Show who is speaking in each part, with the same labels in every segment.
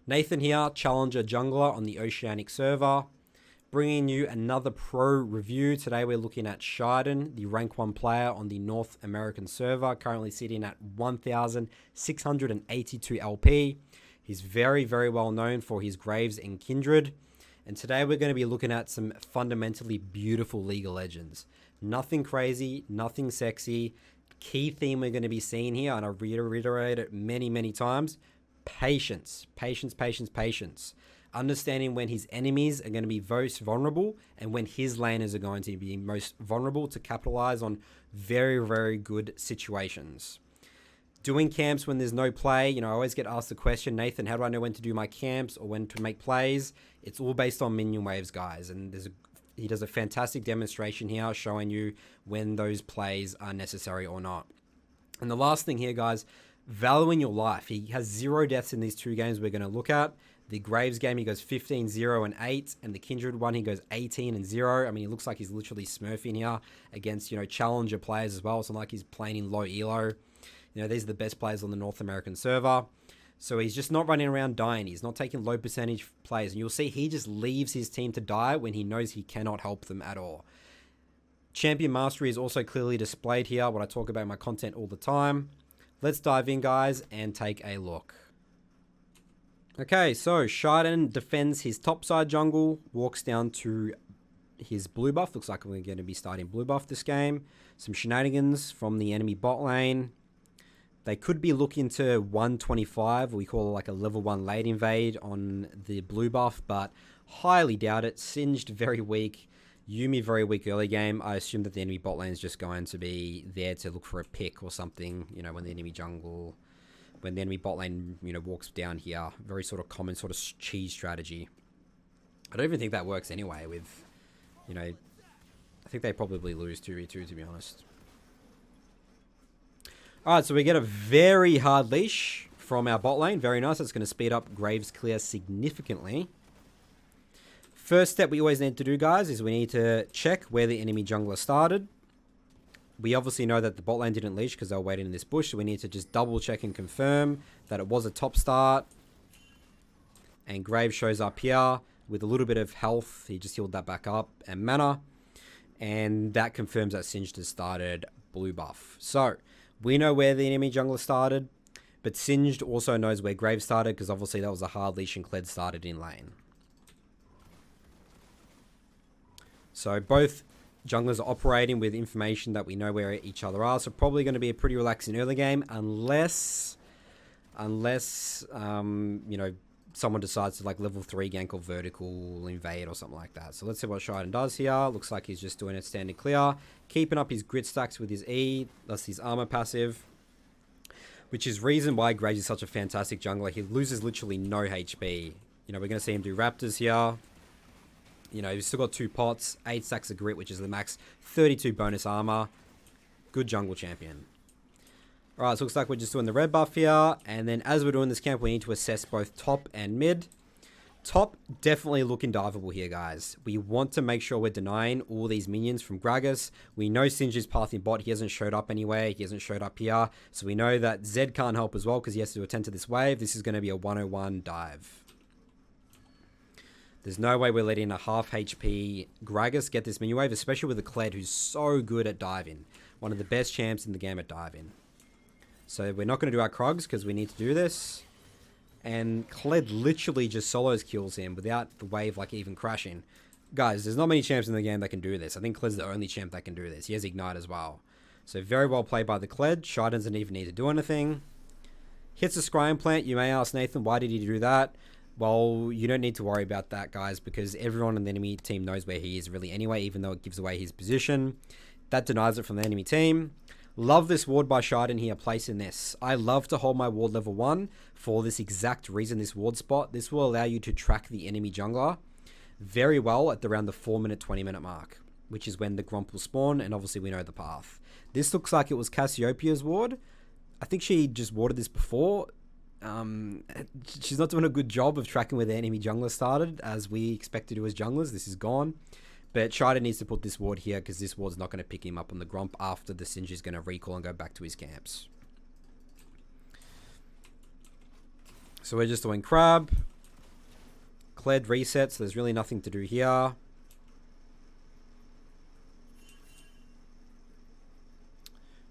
Speaker 1: Nathan here, Challenger Jungler on the Oceanic server, bringing you another pro review. Today we're looking at Sheiden, the rank 1 player on the North American server, currently sitting at 1,682 LP. He's very, very well known for his Graves and Kindred. And today we're going to be looking at some fundamentally beautiful League of Legends. Nothing crazy, nothing sexy. Key theme we're going to be seeing here, and I reiterate it many, many times: patience, patience, patience, patience. Understanding when his enemies are going to be most vulnerable and when his laners are going to be most vulnerable to capitalize on very, very good situations. Doing camps when there's no play, I always get asked the question, Nathan, how do I know when to do my camps or when to make plays? It's all based on minion waves, guys, and he does a fantastic demonstration here showing you when those plays are necessary or not. And the last thing here, guys, valuing your life. He has 0 deaths in these 2 games we're going to look at. The Graves game, he goes 15, 0, and 8. And the Kindred one, he goes 18 and 0. I mean, he looks like he's literally smurfing here against, challenger players as well. It's not like he's playing in low elo. These are the best players on the North American server. So he's just not running around dying. He's not taking low percentage plays. And you'll see he just leaves his team to die when he knows he cannot help them at all. Champion mastery is also clearly displayed here, what I talk about in my content all the time. Let's dive in, guys, and take a look. Okay, so Sheiden defends his topside jungle, walks down to his blue buff. Looks like we're going to be starting blue buff this game. Some shenanigans from the enemy bot lane. They could be looking to 125, we call it like a level 1 late invade on the blue buff, but highly doubt it. Singed very weak. Yuumi very weak early game. I assume that the enemy bot lane is just going to be there to look for a pick or something, when the enemy bot lane, walks down here. Very sort of common sort of cheese strategy. I don't even think that works anyway with, I think they probably lose 2v2 to be honest. Alright, so we get a very hard leash from our bot lane. Very nice. It's going to speed up Graves clear significantly. First step we always need to do, guys, is we need to check where the enemy jungler started. We obviously know that the bot lane didn't leash because they were waiting in this bush, so we need to just double check and confirm that it was a top start. And Graves shows up here with a little bit of health. He just healed that back up and mana. And that confirms that Singed has started blue buff. So we know where the enemy jungler started, but Singed also knows where Graves started because obviously that was a hard leash and Kled started in lane. So both junglers are operating with information that we know where each other are. So probably going to be a pretty relaxing early game unless someone decides to like level 3 gank or vertical invade or something like that. So let's see what Sheiden does here. Looks like he's just doing a standard clear, keeping up his grit stacks with his E. That's his armor passive, which is reason why Graves is such a fantastic jungler. He loses literally no HP. We're going to see him do raptors here. He's still got 2 pots, 8 stacks of grit, which is the max, 32 bonus armor. Good jungle champion. Alright, so looks like we're just doing the red buff here. And then as we're doing this camp, we need to assess both top and mid. Top, definitely looking diveable here, guys. We want to make sure we're denying all these minions from Gragas. We know Singed is pathing bot. He hasn't showed up anywhere. He hasn't showed up here. So we know that Zed can't help as well because he has to attend to this wave. This is going to be a 101 dive. There's no way we're letting a half HP Gragas get this minion wave, especially with a Kled who's so good at diving. One of the best champs in the game at diving. So we're not going to do our Krogs because we need to do this. And Kled literally just solos kills him without the wave like even crashing. Guys, there's not many champs in the game that can do this. I think Kled's the only champ that can do this. He has Ignite as well. So very well played by the Kled. Sheiden doesn't even need to do anything. Hits the Scrying Plant. You may ask, Nathan, why did he do that? Well, you don't need to worry about that, guys, because everyone on the enemy team knows where he is really anyway, even though it gives away his position. That denies it from the enemy team. Love this ward by Sheiden here, placing this. I love to hold my ward level 1 for this exact reason, this ward spot. This will allow you to track the enemy jungler very well at around the 4-minute, 20-minute mark, which is when the Gromp will spawn, and obviously we know the path. This looks like it was Cassiopeia's ward. I think she just warded this before. She's not doing a good job of tracking where the enemy jungler started, as we expect to do as junglers. This is gone. But Sheiden needs to put this ward here, because this ward's not going to pick him up on the Gromp after the Singed is going to recall and go back to his camps. So we're just doing Crab. Kled reset, so there's really nothing to do here.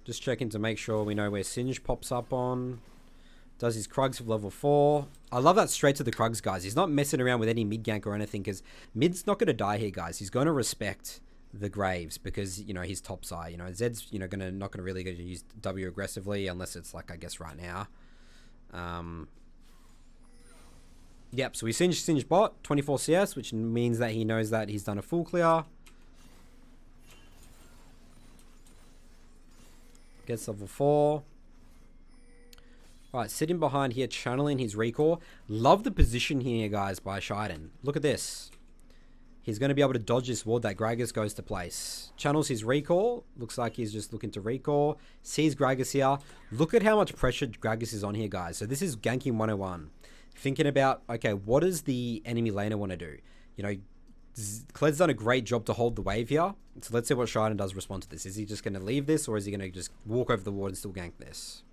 Speaker 1: Just checking to make sure we know where Singe pops up on. Does his Krugs of level 4. I love that straight to the Krugs, guys. He's not messing around with any mid gank or anything, because mid's not going to die here, guys. He's going to respect the Graves because, you know, he's top side. You know, Zed's, you know, not going to really use W aggressively unless it's like, I guess, right now. Yep, so we Singe bot, 24 CS, which means that he knows that he's done a full clear. Gets level 4. Alright, sitting behind here, channeling his recall. Love the position here, guys, by Sheiden. Look at this. He's going to be able to dodge this ward that Gragas goes to place. Channels his recall. Looks like he's just looking to recall. Sees Gragas here. Look at how much pressure Gragas is on here, guys. So this is ganking 101. Thinking about, okay, what does the enemy laner want to do? You know, Kled's done a great job to hold the wave here. So let's see what Sheiden does respond to this. Is he just going to leave this, or is he going to just walk over the ward and still gank this?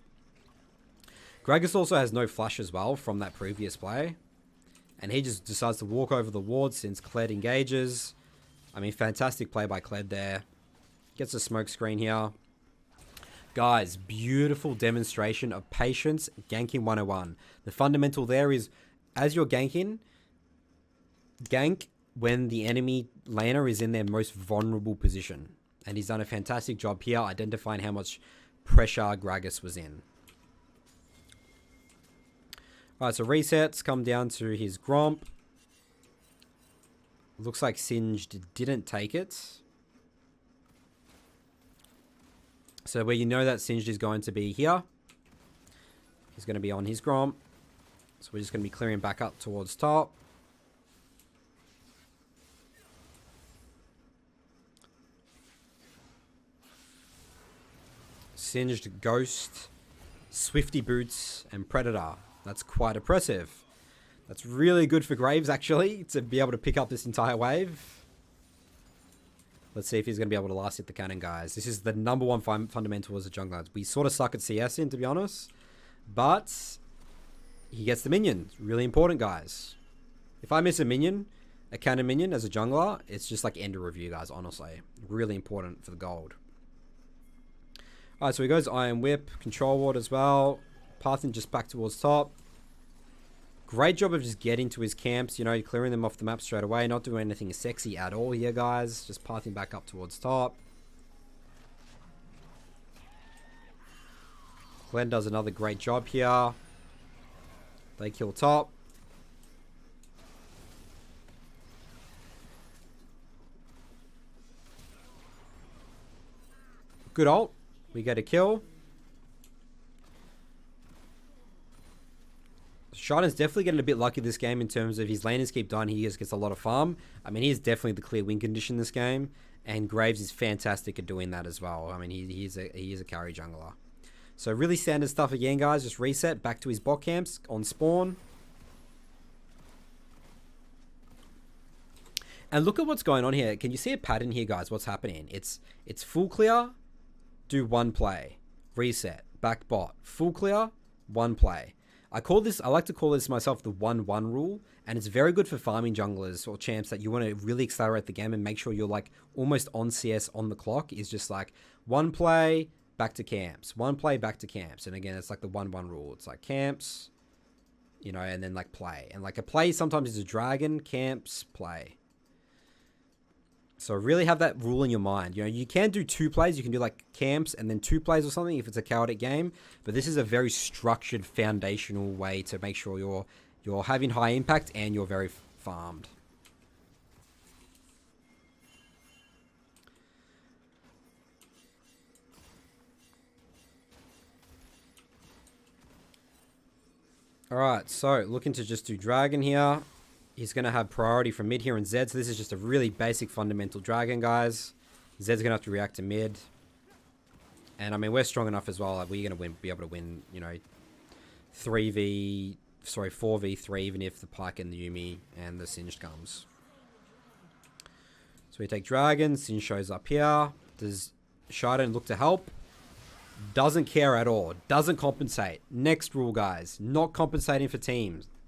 Speaker 1: Gragas also has no flash as well from that previous play. And he just decides to walk over the ward since Kled engages. I mean, fantastic play by Kled there. Gets a smoke screen here. Guys, beautiful demonstration of patience, ganking 101. The fundamental there is, as you're ganking, gank when the enemy laner is in their most vulnerable position. And he's done a fantastic job here, identifying how much pressure Gragas was in. Alright, so resets come down to his Gromp. Looks like Singed didn't take it. So where you know that Singed is going to be here, he's going to be on his Gromp. So we're just going to be clearing back up towards top. Singed, Ghost, Swifty Boots, and Predator. That's quite oppressive. That's really good for Graves, actually, to be able to pick up this entire wave. Let's see if he's going to be able to last hit the cannon, guys. This is the number one fundamental as a jungler. We sort of suck at CS in, to be honest. But he gets the minion. Really important, guys. If I miss a minion, a cannon minion as a jungler, it's just like end of review, guys, honestly. Really important for the gold. Alright, so he goes Iron Whip, Control Ward as well. Pathing just back towards top. Great job of just getting to his camps, you know, clearing them off the map straight away. Not doing anything sexy at all here, guys. Just pathing back up towards top. Glenn does another great job here. They kill top. Good ult. We get a kill. Sheiden's definitely getting a bit lucky this game in terms of his laners keep dying. He just gets a lot of farm. I mean, he's definitely the clear win condition this game. And Graves is fantastic at doing that as well. I mean, he is a carry jungler. So really standard stuff again, guys. Just reset back to his bot camps on spawn. And look at what's going on here. Can you see a pattern here, guys? What's happening? It's full clear, do one play. Reset, back bot. Full clear, one play. I like to call this myself the 1-1 rule, and it's very good for farming junglers or champs that you want to really accelerate the game and make sure you're like almost on CS on the clock. Is just like one play, back to camps. One play, back to camps. And again, it's like the 1-1 rule. It's like camps, you know, and then like play. And like a play sometimes is a dragon, camps, play. So really have that rule in your mind. You know, you can do 2 plays. You can do like camps and then 2 plays or something if it's a chaotic game. But this is a very structured, foundational way to make sure you're having high impact and you're very farmed. Alright, so looking to just do dragon here. He's going to have priority from mid here and Zed. So this is just a really basic fundamental dragon, guys. Zed's going to have to react to mid. And I mean, we're strong enough as well. Like, we're going to be able to win, you know, 4v3, even if the Pike and the Yuumi and the Singed comes. So we take dragon. Singed shows up here. Does Sheiden look to help? Doesn't care at all. Doesn't compensate. Next rule, guys. Not compensating for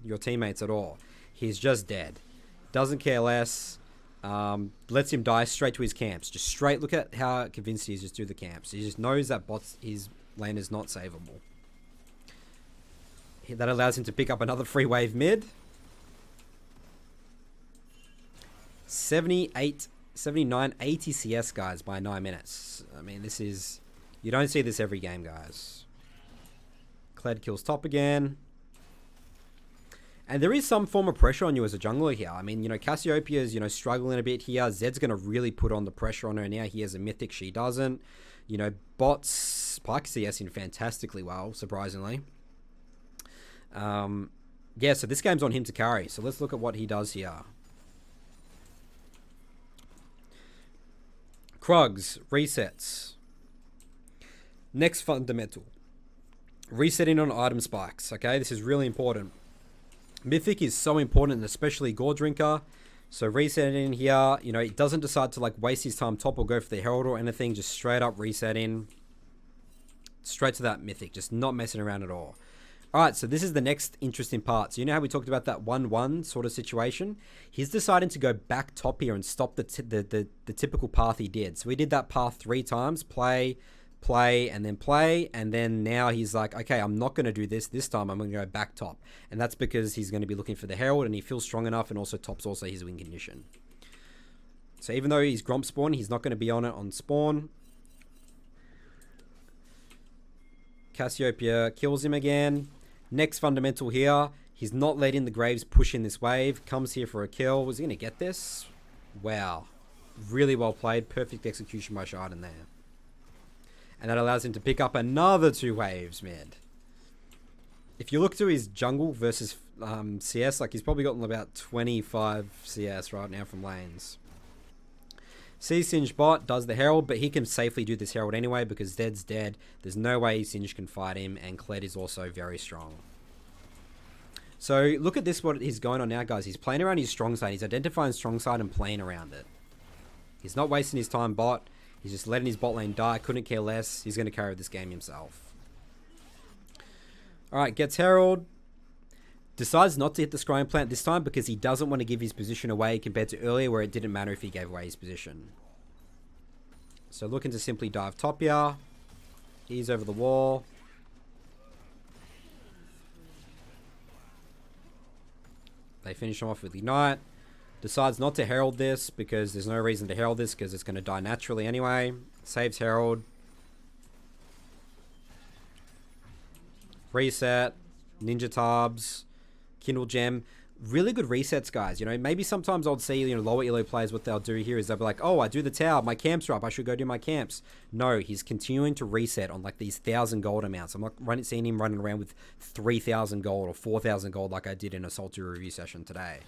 Speaker 1: your teammates at all. He's just dead. Doesn't care less. Lets him die straight to his camps. Just straight. Look at how convinced he is just through the camps. He just knows that his lane is not savable. That allows him to pick up another free wave mid. 78, 79, 80 CS, guys, by 9 minutes. I mean, this is... You don't see this every game, guys. Kled kills top again. And there is some form of pressure on you as a jungler here. I mean, you know, Cassiopeia is, you know, struggling a bit here. Zed's going to really put on the pressure on her now. He has a mythic, she doesn't. You know, bots, Pike CSing fantastically well, surprisingly. Yeah, so this game's on him to carry. So let's look at what he does here. Krugs, resets. Next fundamental. Resetting on item spikes, okay? This is really important. Mythic is so important, especially Gore Drinker. So resetting here, you know, it doesn't decide to like waste his time top or go for the Herald or anything. Just straight up resetting. Straight to that Mythic, just not messing around at all. Alright, so this is the next interesting part. So you know how we talked about that 1-1 sort of situation? He's deciding to go back top here and stop the typical path he did. So we did that path 3 times. Play, and then now he's like, okay, I'm not going to do this time. I'm going to go back top. And that's because he's going to be looking for the Herald and he feels strong enough, and also top's also his win condition. So even though he's Gromp spawn, he's not going to be on it on spawn. Cassiopeia kills him again. Next fundamental here. He's not letting the Graves push in this wave. Comes here for a kill. Was he going to get this? Wow. Really well played. Perfect execution by Sheiden there. And that allows him to pick up another 2 waves, man. If you look to his jungle versus CS, like he's probably gotten about 25 CS right now from lanes. Singe bot does the Herald, but he can safely do this Herald anyway because Zed's dead. There's no way Singe can fight him, and Kled is also very strong. So look at this, what is going on now, guys. He's playing around his strong side. He's identifying strong side and playing around it. He's not wasting his time bot. He's just letting his bot lane die. Couldn't care less. He's going to carry this game himself. Alright, gets Herald. Decides not to hit the scrying plant this time because he doesn't want to give his position away compared to earlier where it didn't matter if he gave away his position. So looking to simply dive top here. He's over the wall. They finish him off with Ignite. Decides not to Herald this because there's no reason to Herald this because it's going to die naturally anyway. Saves Herald. Reset. Ninja Tarbs. Kindle Gem. Really good resets, guys. You know, maybe sometimes I'll see, you know, lower elo players, what they'll do here is they'll be like, oh, I do the tower, my camps are up, I should go do my camps. No, he's continuing to reset on like these 1,000 gold amounts. I'm not seeing him running around with 3,000 gold or 4,000 gold like I did in a Salty review session today.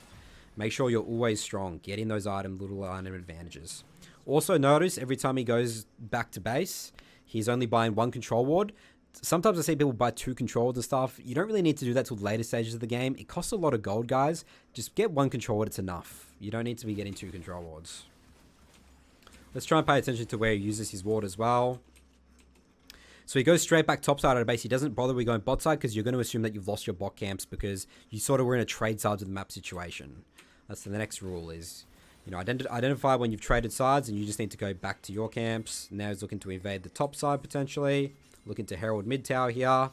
Speaker 1: Make sure you're always strong, getting those little item advantages. Also notice every time he goes back to base, he's only buying 1 control ward. Sometimes I see people buy 2 controls and stuff. You don't really need to do that till later stages of the game. It costs a lot of gold, guys. Just get 1 control ward, it's enough. You don't need to be getting 2 control wards. Let's try and pay attention to where he uses his ward as well. So he goes straight back top side of the base. He doesn't bother with going bot side because you're going to assume that you've lost your bot camps because you sort of were in a trade sides of the map situation. That's the next rule is, you know, identify when you've traded sides and you just need to go back to your camps. Now he's looking to invade the top side potentially. Looking to Herald mid tower here.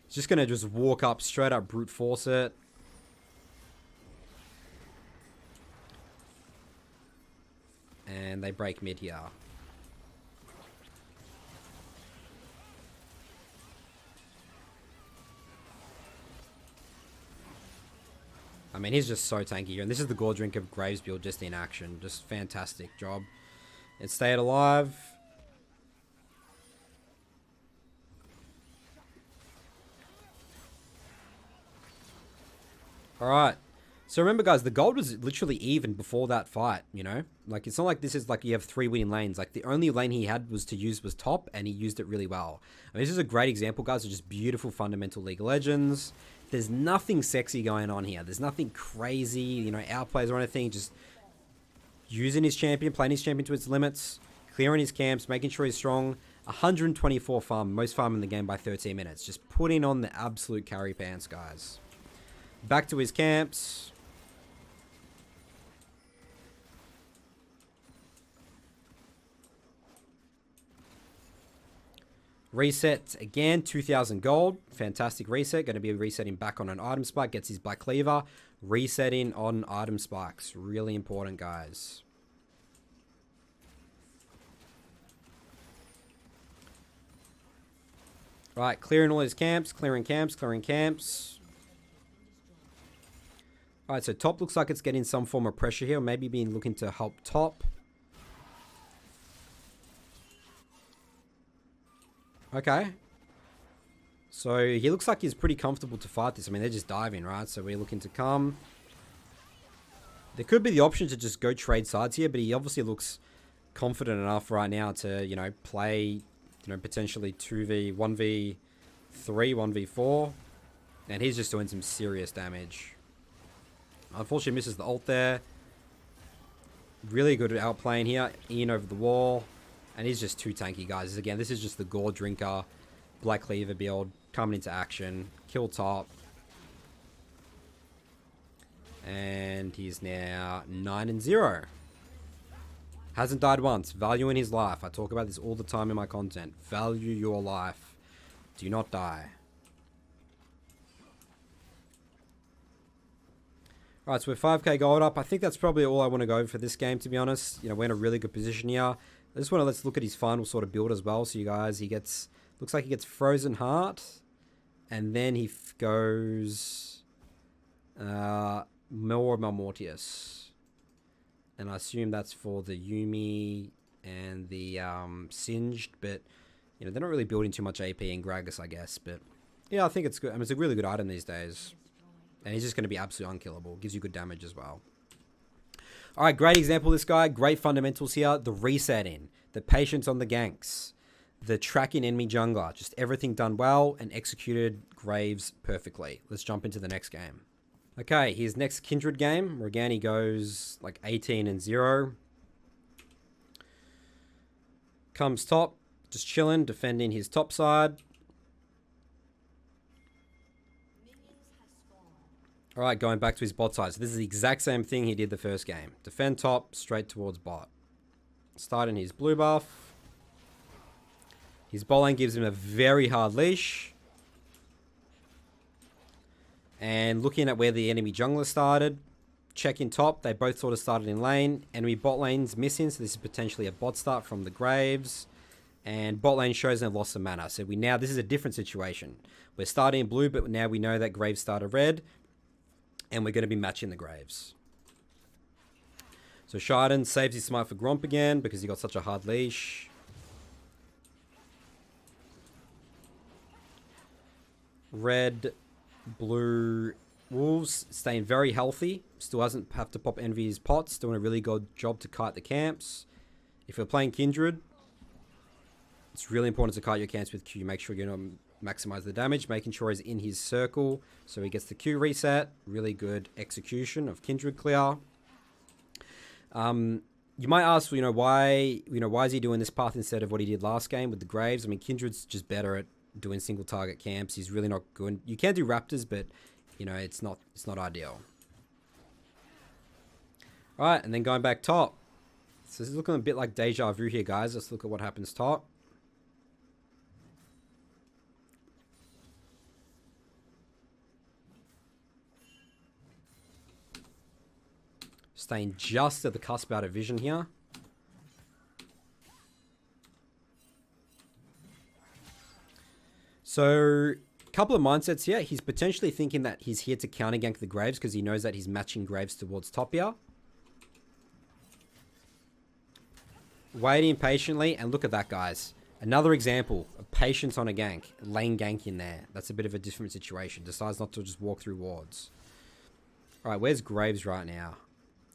Speaker 1: He's just going to just walk up, straight up brute force it. And they break mid here. I mean, he's just so tanky here. And this is the Gore Drink of Graves build just in action. Just fantastic job. And stay it alive. Alright, so remember guys, the gold was literally even before that fight, you know? Like, it's not like this is like you have 3 winning lanes. Like, the only lane he had was to use was top, and he used it really well. I mean, this is a great example, guys, of just beautiful fundamental League of Legends. There's nothing sexy going on here. There's nothing crazy, you know, outplays or anything. Just using his champion, playing his champion to its limits, clearing his camps, making sure he's strong. 124 farm, most farm in the game by 13 minutes. Just putting on the absolute carry pants, guys. Back to his camps. Reset again, 2,000 gold. Fantastic reset. Going to be resetting back on an item spike. Gets his Black Cleaver. Resetting on item spikes. Really important, guys. Right, clearing all his camps. Clearing camps. Clearing camps. Alright, so top looks like it's getting some form of pressure here. Maybe being looking to help top. Okay. So he looks like he's pretty comfortable to fight this. I mean, they're just diving, right? So we're looking to come. There could be the option to just go trade sides here, but he obviously looks confident enough right now to, you know, play, you know, potentially 2v, 1v3, 1v4. And he's just doing some serious damage. Unfortunately, misses the ult there. Really good at outplaying here. Ian over the wall. And he's just too tanky, guys. Again, this is just the Gore Drinker, Black Cleaver build coming into action. Kill top. And he's now 9-0. Hasn't died once. Value in his life. I talk about this all the time in my content. Value your life. Do not die. Alright, so we're 5k gold up. I think that's probably all I want to go for this game, to be honest. You know, we're in a really good position here. I just want to let's look at his final sort of build as well. So you guys, he gets, looks like he gets Frozen Heart. And then he goes more Mortius. And I assume that's for the Yuumi and the Singed. But, you know, they're not really building too much AP in Gragas, I guess. But, yeah, I think it's good. I mean, it's a really good item these days. And he's just going to be absolutely unkillable. Gives you good damage as well. Alright, great example this guy. Great fundamentals here. The resetting. The patience on the ganks. The tracking enemy jungler. Just everything done well and executed Graves perfectly. Let's jump into the next game. Okay, his next Kindred game. Where again he goes like 18-0. Comes top. Just chilling. Defending his top side. Alright, going back to his bot side. So this is the exact same thing he did the first game. Defend top, straight towards bot. Starting his blue buff. His bot lane gives him a very hard leash. And looking at where the enemy jungler started. Checking top, they both sort of started in lane. Enemy bot lane's missing, so this is potentially a bot start from the Graves. And bot lane shows they've lost some mana. So this is a different situation. We're starting in blue, but now we know that Graves started red. And we're going to be matching the Graves. So Sheiden saves his smite for Gromp again because he got such a hard leash. Red, blue, Wolves staying very healthy. Still hasn't have to pop Envy's pots. Doing a really good job to kite the camps. If you're playing Kindred, it's really important to kite your camps with Q. Make sure you're not maximize the damage, making sure he's in his circle so he gets the Q reset. Really good execution of Kindred clear. You might ask, why is he doing this path instead of what he did last game with the Graves? I mean, Kindred's just better at doing single target camps. He's really not good. You can do Raptors, but it's not ideal. All right, and then going back top. So this is looking a bit like deja vu here, guys. Let's look at what happens top. Staying just at the cusp out of vision here. So, a couple of mindsets here. He's potentially thinking that he's here to counter gank the Graves because he knows that he's matching Graves towards top here. Waiting patiently, and look at that, guys. Another example of patience on a gank. Lane gank in there. That's a bit of a different situation. Decides not to just walk through wards. Alright, where's Graves right now?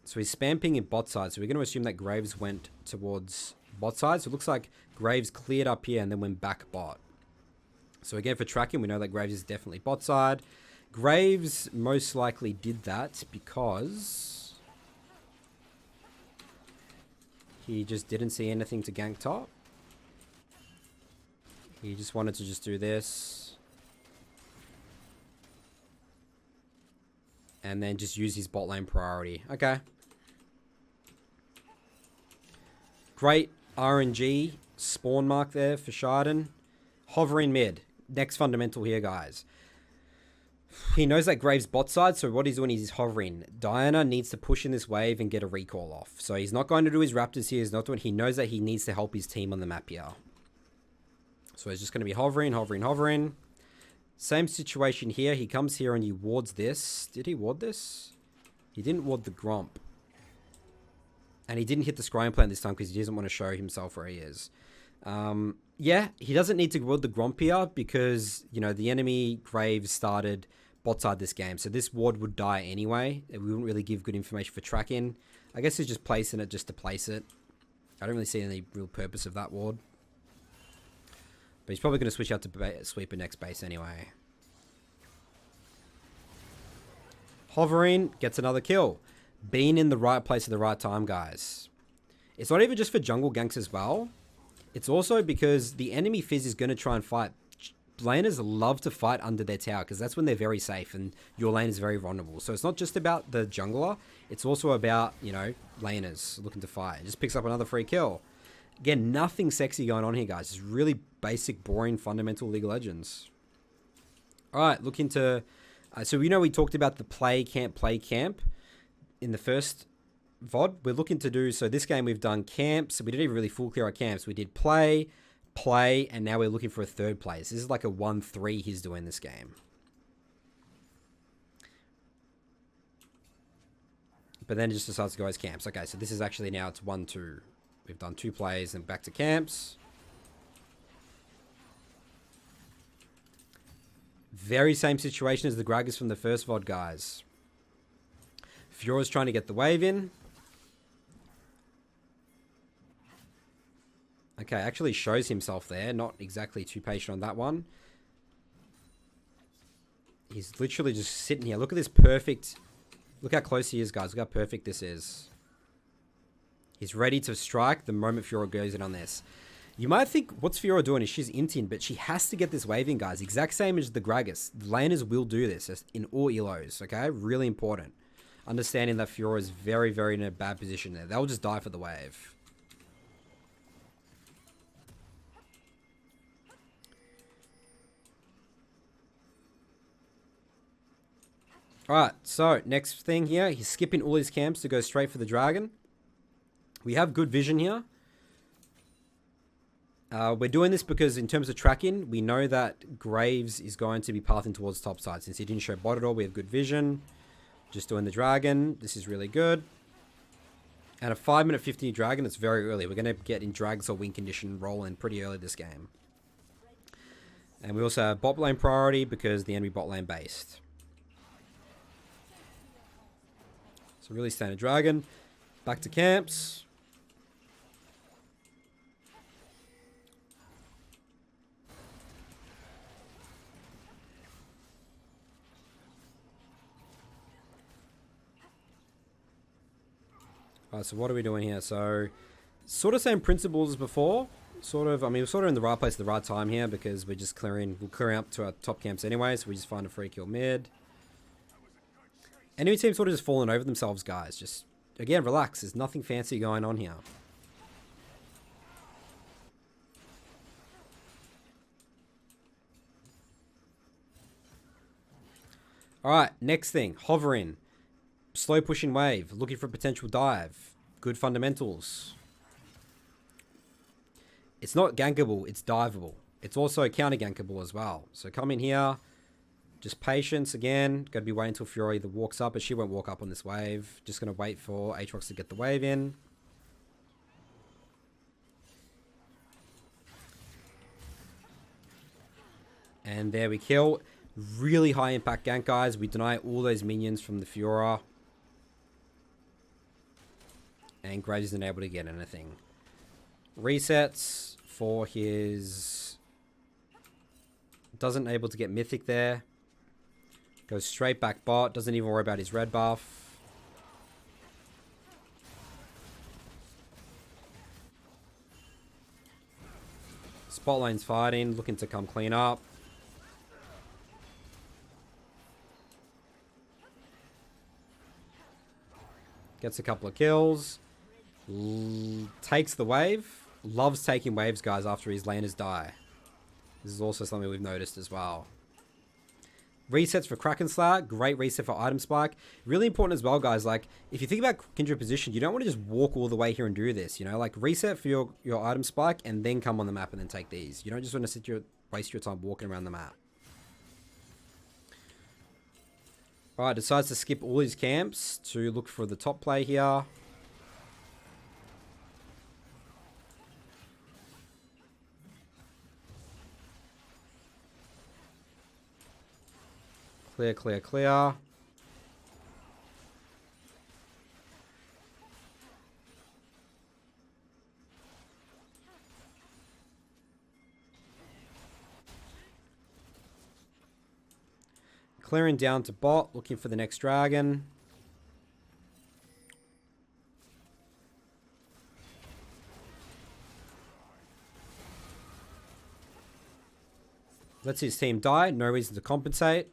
Speaker 1: So he's spam pinging bot side. So we're going to assume that Graves went towards bot side. So it looks like Graves cleared up here and then went back bot. So again, for tracking, we know that Graves is definitely bot side. Graves most likely did that because he just didn't see anything to gank top. He just wanted to just do this. And then just use his bot lane priority. Okay. Great RNG spawn mark there for Sheiden. Hovering mid. Next fundamental here, guys. He knows that Graves bot side, so what he's doing is he's hovering. Diana needs to push in this wave and get a recall off. So he's not going to do his Raptors here. He's not doing. He knows that he needs to help his team on the map here. So he's just going to be hovering, hovering, hovering. Same situation here. He comes here and he wards this. Did he ward this? He didn't ward the Gromp. And he didn't hit the scrying plant this time because he doesn't want to show himself where he is. Yeah, he doesn't need to ward the Gromp here because, you know, the enemy Graves started bot side this game. So this ward would die anyway. We wouldn't really give good information for tracking. I guess he's just placing it just to place it. I don't really see any real purpose of that ward. But he's probably going to switch out to sweeper next base anyway. Hovering, gets another kill. Being in the right place at the right time, guys. It's not even just for jungle ganks as well. It's also because the enemy Fizz is going to try and fight. Laners love to fight under their tower because that's when they're very safe and your lane is very vulnerable. So it's not just about the jungler. It's also about, you know, laners looking to fight. It just picks up another free kill. Again, nothing sexy going on here, guys. It's really basic, boring, fundamental League of Legends. All right, look into... so we know we talked about the play camp in the first VOD. We're looking to do... So this game we've done camps. We didn't even really full clear our camps. We did play, and now we're looking for a third place. This is like a 1-3 he's doing this game. But then it just decides to go as camps. Okay, so this is actually now it's 1-2. We've done 2 plays and back to camps. Very same situation as the Gragas from the first VOD, guys. Fiora's trying to get the wave in. Okay, actually shows himself there. Not exactly too patient on that one. He's literally just sitting here. Look at this perfect... Look how close he is, guys. Look how perfect this is. He's ready to strike the moment Fiora goes in on this. You might think, what's Fiora doing? Is she's inting, but she has to get this wave in, guys. Exact same as the Gragas. The laners will do this in all elos, okay? Really important. Understanding that Fiora is very, very in a bad position there. They'll just die for the wave. Alright, so next thing here. He's skipping all his camps to go straight for the dragon. We have good vision here. We're doing this because in terms of tracking, we know that Graves is going to be pathing towards top side. Since he didn't show bot at all, we have good vision. Just doing the dragon. This is really good. And a 5-minute 50 dragon, it's very early. We're going to get in drags or win condition rolling pretty early this game. And we also have bot lane priority because the enemy bot lane based. So really standard dragon. Back to camps. Alright, so what are we doing here? So, sort of same principles as before. Sort of, I mean, we're sort of in the right place at the right time here because we're just clearing up to our top camps anyway, so we just find a free kill mid. Enemy team sort of just falling over themselves, guys. Just, again, relax. There's nothing fancy going on here. Alright, next thing. Hovering. Slow pushing wave. Looking for a potential dive. Good fundamentals. It's not gankable, it's diveable. It's also counter gankable as well. So come in here. Just patience again. Gotta be waiting until Fiora either walks up, but she won't walk up on this wave. Just gonna wait for Aatrox to get the wave in. And there we kill. Really high impact gank, guys. We deny all those minions from the Fiora. And Graves isn't able to get anything. Resets for his... Doesn't able to get Mythic there. Goes straight back bot. Doesn't even worry about his red buff. Spot lane's fighting. Looking to come clean up. Gets a couple of kills. Takes the wave. Loves taking waves, guys, after his laners die. This is also something we've noticed as well. Resets for Kraken Slayer, great reset for Item Spike. Really important as well, guys. Like, if you think about Kindred position, you don't want to just walk all the way here and do this, you know? Like, reset for your Item Spike and then come on the map and then take these. You don't just want to waste your time walking around the map. Alright, decides to skip all his camps to look for the top play here. Clear, clear, clear. Clearing down to bot, looking for the next dragon. Lets his team die, no reason to compensate.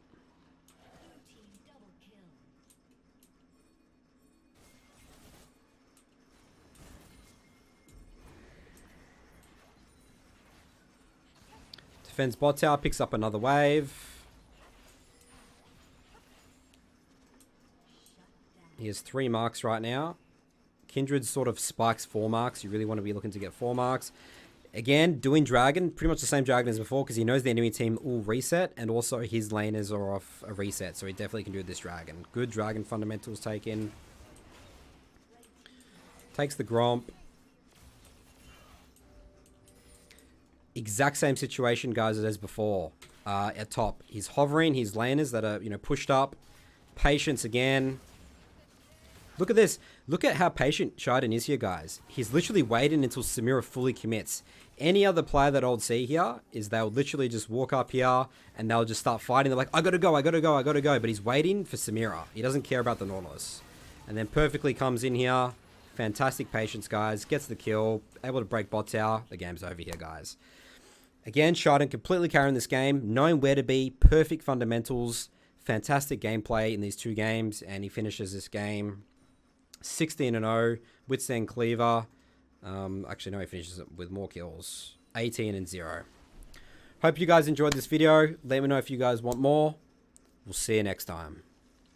Speaker 1: Defends bot tower, picks up another wave. He has 3 marks right now. Kindred sort of spikes 4 marks. You really want to be looking to get 4 marks. Again, doing dragon, pretty much the same dragon as before because he knows the enemy team will reset and also his laners are off a reset. So he definitely can do this dragon. Good dragon fundamentals taken. Takes the Gromp. Exact same situation, guys, as before. At top, he's hovering his laners that are, pushed up. Patience again. Look at this. Look at how patient Sheiden is here, guys. He's literally waiting until Samira fully commits. Any other player that I would see here is they'll literally just walk up here and they'll just start fighting. They're like, I gotta go, I gotta go, I gotta go. But he's waiting for Samira. He doesn't care about the Nautilus. And then perfectly comes in here. Fantastic patience, guys. Gets the kill. Able to break bot tower. The game's over here, guys. Again, Sheiden completely carrying this game, knowing where to be, perfect fundamentals, fantastic gameplay in these 2 games, and he finishes this game 16-0, withstand cleaver. Actually, no, he finishes it with more kills, 18-0. Hope you guys enjoyed this video. Let me know if you guys want more. We'll see you next time.